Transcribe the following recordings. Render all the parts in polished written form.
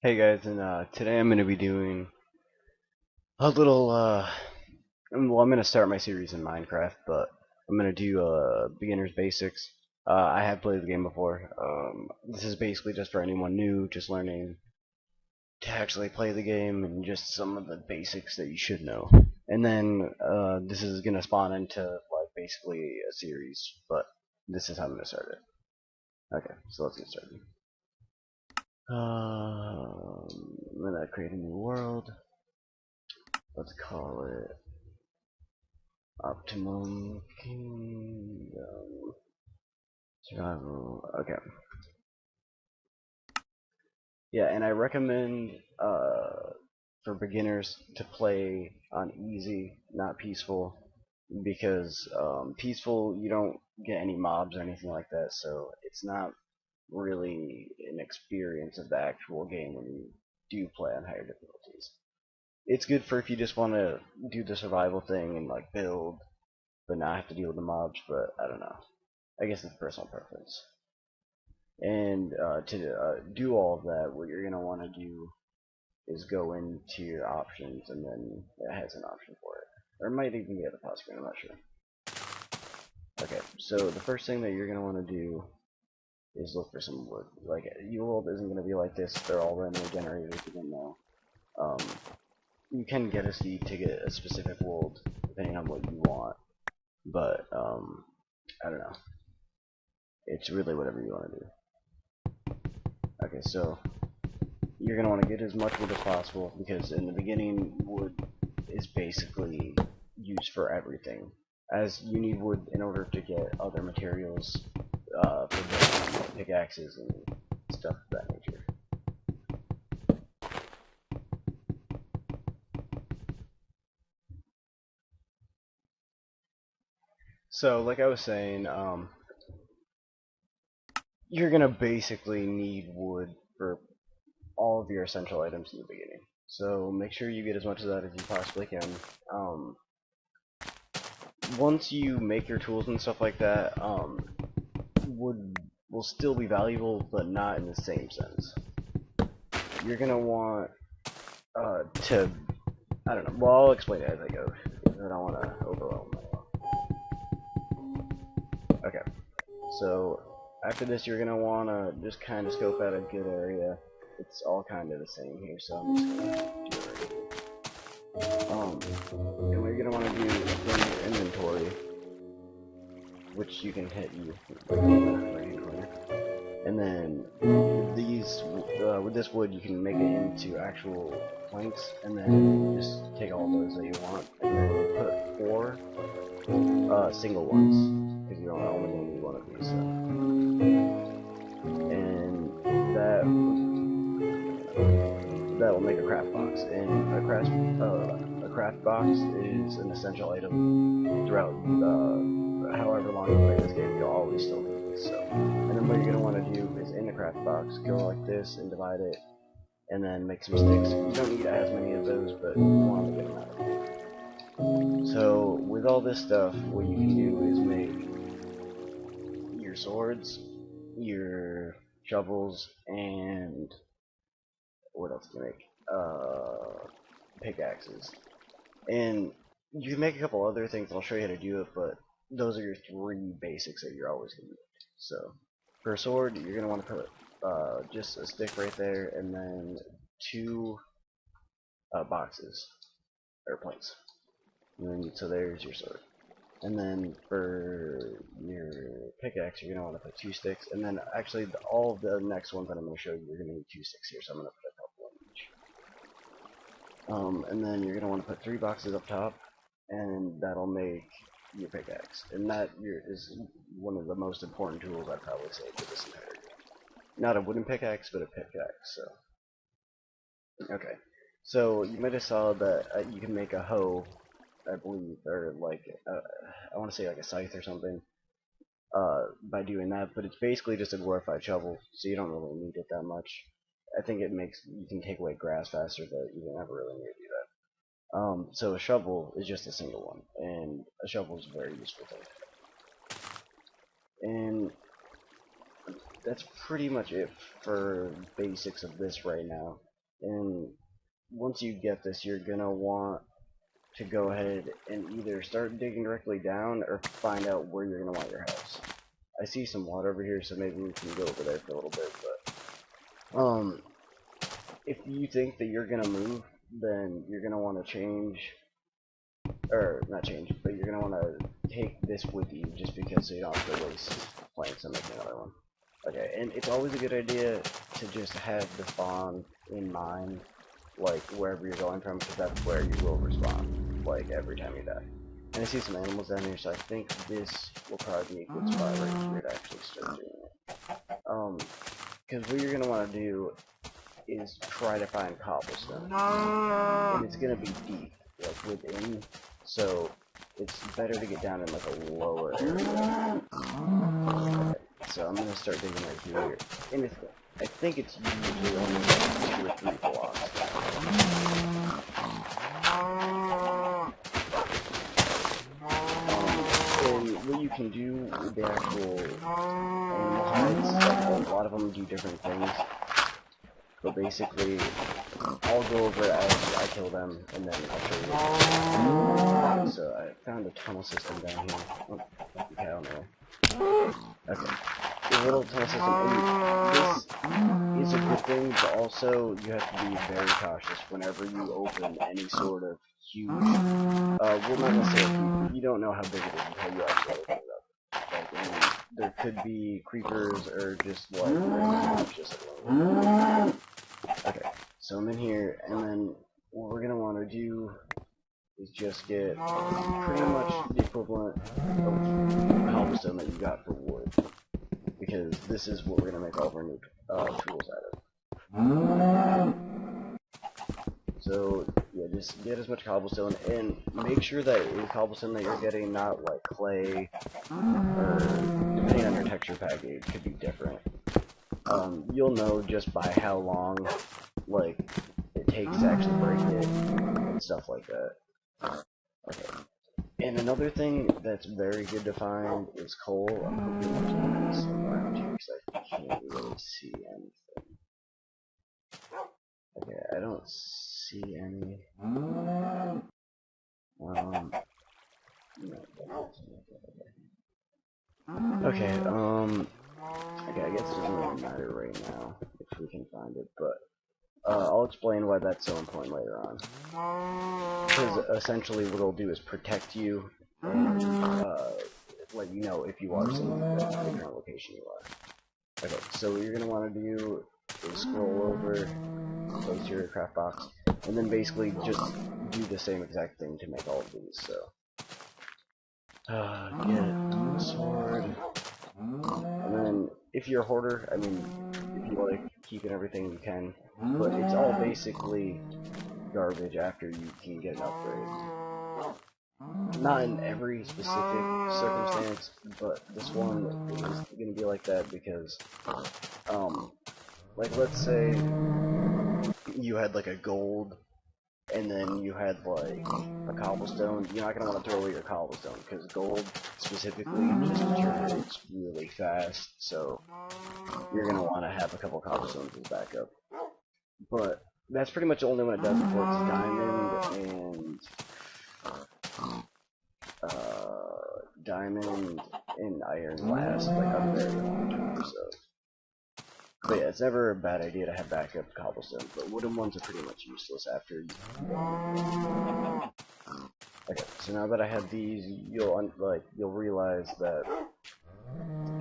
Hey guys, and today I'm going to be doing a little, well, I'm going to start my series in Minecraft, but I'm going to do beginner's basics. I have played the game before. This is basically just for anyone new, just learning to actually play the game and just some of the basics that you should know. And then this is going to spawn into like basically a series, but this is how I'm going to start it. Okay, so let's get started. I'm going to create a new world. Let's call it Optimum Kingdom Survival. Okay. Yeah, and I recommend for beginners to play on easy, not peaceful, because peaceful you don't get any mobs or anything like that, so it's not really an experience of the actual game when you do play on higher difficulties. It's good for if you just want to do the survival thing and like build but not have to deal with the mobs, but I don't know. I guess it's personal preference. And to do all of that, what you're going to want to do is go into your options, and then it has an option for it. Or it might even be at the pause screen, I'm not sure. Okay, so the first thing that you're going to want to do is look for some wood. Like, your world isn't going to be like this, they're all randomly generated if you didn't know. Um, you can get a seed to get a specific world, depending on what you want, but I don't know. It's really whatever you want to do. Okay, so you're going to want to get as much wood as possible because in the beginning, wood is basically used for everything. As you need wood in order to get other materials for building pickaxes and stuff of that nature. So, like I was saying, you're going to basically need wood for all of your essential items in the beginning. So make sure you get as much of that as you possibly can. Um, Once you make your tools and stuff like that, wood will still be valuable, but not in the same sense. You're gonna want to, I don't know. Well, I'll explain it as I go. I don't want to overwhelm anyone. Okay, so after this, you're gonna want to just kind of scope out a good area. It's all kind of the same here, so I'm just gonna do it right here. And what you're gonna want to do is go in your inventory, which you can hit you like in the right hand corner. And then with this wood, you can make it into actual planks, and then just take all those that you want, and then put four single ones, because you're only going to need one of these. And that will make a craft box, and a craft box is an essential item throughout however long you play this game. You'll always still need this. So, and then what you're gonna want to do is in the craft box, go like this and divide it, and then make some sticks. You don't need as many of those, but you want to get them out. So with all this stuff, what you can do is make your swords, your shovels, and what else can you make? Pickaxes. And you can make a couple other things. I'll show you how to do it, but those are your three basics that you're always going to need. So for a sword, you're going to want to put just a stick right there, and then two boxes or planks. And then, so there's your sword. And then for your pickaxe, you're going to want to put two sticks. And then actually, all of the next ones that I'm going to show you, you're going to need two sticks here. So I'm going to put a couple in each. And then you're going to want to put three boxes up top, and that'll make your pickaxe. And that is one of the most important tools I'd probably say for this entire game. Not a wooden pickaxe, but a pickaxe. So, okay. So you might have saw that you can make a hoe, I believe, or like I want to say like a scythe or something, by doing that. But it's basically just a glorified shovel, so you don't really need it that much. I think it makes you can take away grass faster, but you don't ever really need to do that. So a shovel is just a single one, and a shovel is a very useful thing. And that's pretty much it for basics of this right now. And once you get this, you're gonna want to go ahead and either start digging directly down or find out where you're gonna want your house. I see some water over here, so maybe we can go over there for a little bit, but if you think that you're gonna move, then you're gonna want to change, or not change, but you're gonna want to take this with you, just because so you don't have to waste planks and make another one. Okay, and it's always a good idea to just have the spawn in mind, like wherever you're going from, because that's where you will respawn, like every time you die. And I see some animals down here, so I think this will probably be a good spot right here to actually start doing it. Because what you're gonna want to do is try to find cobblestone, and it's gonna be deep, like within, so it's better to get down in like a lower area. Okay, so I'm gonna start digging right here, and I think it's usually only like 2 or 3 blocks. And what you can do with the actual animal hides, a lot of them do different things. But basically, I'll go over it as I kill them, and then I'll show you. Okay, so I found a tunnel system down here. Oh, okay, I don't know. Okay. The little tunnel system, and this is a good thing, but also you have to be very cautious whenever you open any sort of huge, well, not necessarily, you don't know how big it is until you actually open it up. Like, and there could be creepers, or just like, just like, okay, so I'm in here, and then what we're gonna want to do is just get pretty much the equivalent of cobblestone that you got for wood, because this is what we're gonna make all of our new tools out of. So yeah, just get as much cobblestone, and make sure that the cobblestone that you're getting, not like clay, or depending on your texture pack, it could be different. You'll know just by how long, like, it takes to actually break it, and stuff like that. Okay. And another thing that's very good to find is coal. I'm hoping there's some around here, because I can't really see anything. Okay, I don't see any. No, okay, okay, I guess it doesn't really matter right now if we can find it, but I'll explain why that's so important later on. Because essentially what it'll do is protect you, and let you know if you are safe at the current location you are. Okay, so what you're going to want to do is scroll over, go to your craft box, and then basically just do the same exact thing to make all of these, so. Get sword. And then, if you're a hoarder, I mean, if you like keeping everything you can, but it's all basically garbage after you can get an upgrade. Not in every specific circumstance, but this one is going to be like that because, like, let's say you had like a gold, and then you had like a cobblestone. You're not going to want to throw away your cobblestone, because gold specifically just deteriorates really fast, so you're going to want to have a couple cobblestones as backup. But that's pretty much the only one it does before it's diamond and iron last like a very long time, so. But yeah, it's never a bad idea to have backup cobblestone, but wooden ones are pretty much useless after you. Okay, so now that I have these, you'll realize that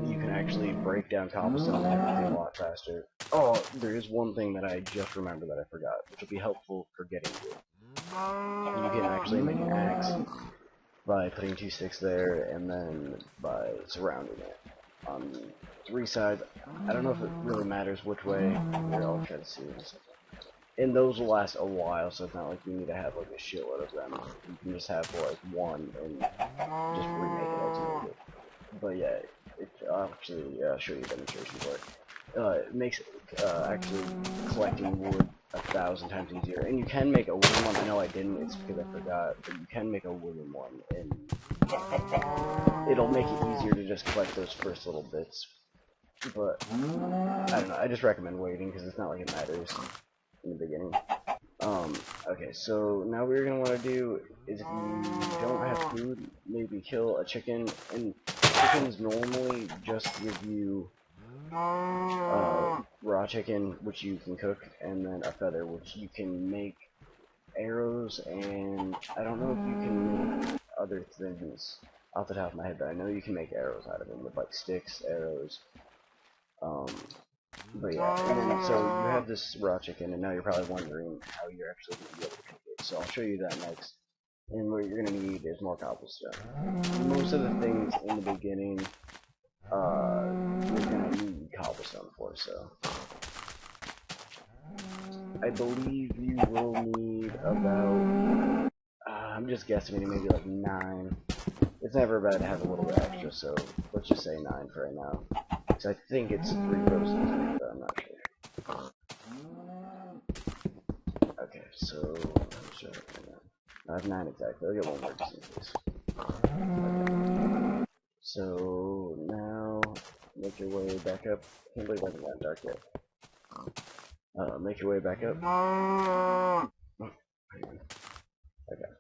you can actually break down cobblestone and everything a lot faster. Oh, there is one thing that I just remembered that I forgot, which will be helpful for getting wood. You can actually make an axe by putting 2 sticks there, and then by surrounding it on 3 sides. I don't know if it really matters which way. Here, I'll try to see this. And those will last a while, so it's not like you need to have like a shitload of them. You can just have like one and just remake it as you need it. But yeah, I'll actually show you a demonstration for it. It makes actually collecting wood 1,000 times easier. And you can make a wooden one. I know I didn't, it's because I forgot, but you can make a wooden one, and it'll make it easier to just collect those first little bits. But I don't know, I just recommend waiting, because it's not like it matters. in the beginning. Okay, so now what you're gonna want to do is if you don't have food, maybe kill a chicken, and chickens normally just give you raw chicken, which you can cook, and then a feather, which you can make arrows, and I don't know if you can make other things off the top of my head, but I know you can make arrows out of them with like sticks, arrows. Um, but yeah, and then so you have this raw chicken, and now you're probably wondering how you're actually going to be able to cook it. So I'll show you that next. And what you're going to need is more cobblestone. Most of the things in the beginning, you're going to need cobblestone for. So I believe you will need about, I'm just guesstimating, maybe like 9. It's never bad to have a little bit extra, so let's just say 9 for right now. Because I think it's 3 roasted, but I'm not sure. Okay, so sure, I have 9 exactly. I'll get one more just in case. Okay. So now make your way back up. I can't believe I haven't gotten dark yet. Make your way back up. Oh, okay.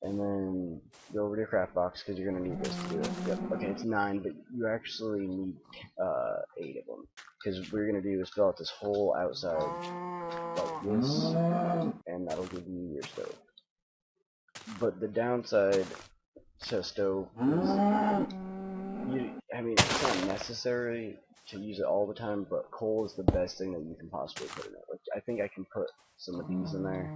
And then go over to your craft box because you're gonna need this to do it. Yep. Okay, it's 9, but you actually need 8 of them because what you're gonna do is fill out this whole outside like this, and that'll give you your stove. But the downside to stove is, I mean, it's not necessary to use it all the time, but coal is the best thing that you can possibly put in it. Like, I think I can put some of these in there,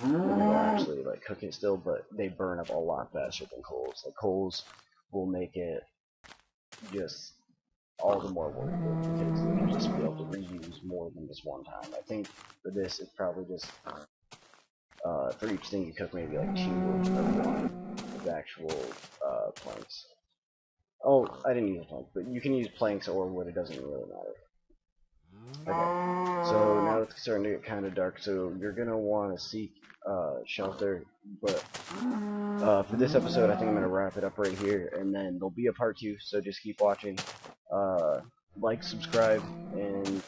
and it'll actually like cook it still, but they burn up a lot faster than coals. Like coals will make it just all the more worth it because you'll just be able to reuse more than just one time. I think for this, it's probably just for each thing you cook, maybe like 2 or 1 of the actual planks. Oh, I didn't use a plank, but you can use planks or wood, it doesn't really matter. Okay, so now it's starting to get kind of dark, so you're going to want to seek shelter, but for this episode I think I'm going to wrap it up right here, and then there'll be a part 2, so just keep watching. Like, subscribe, and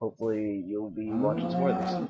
hopefully you'll be watching some more of this.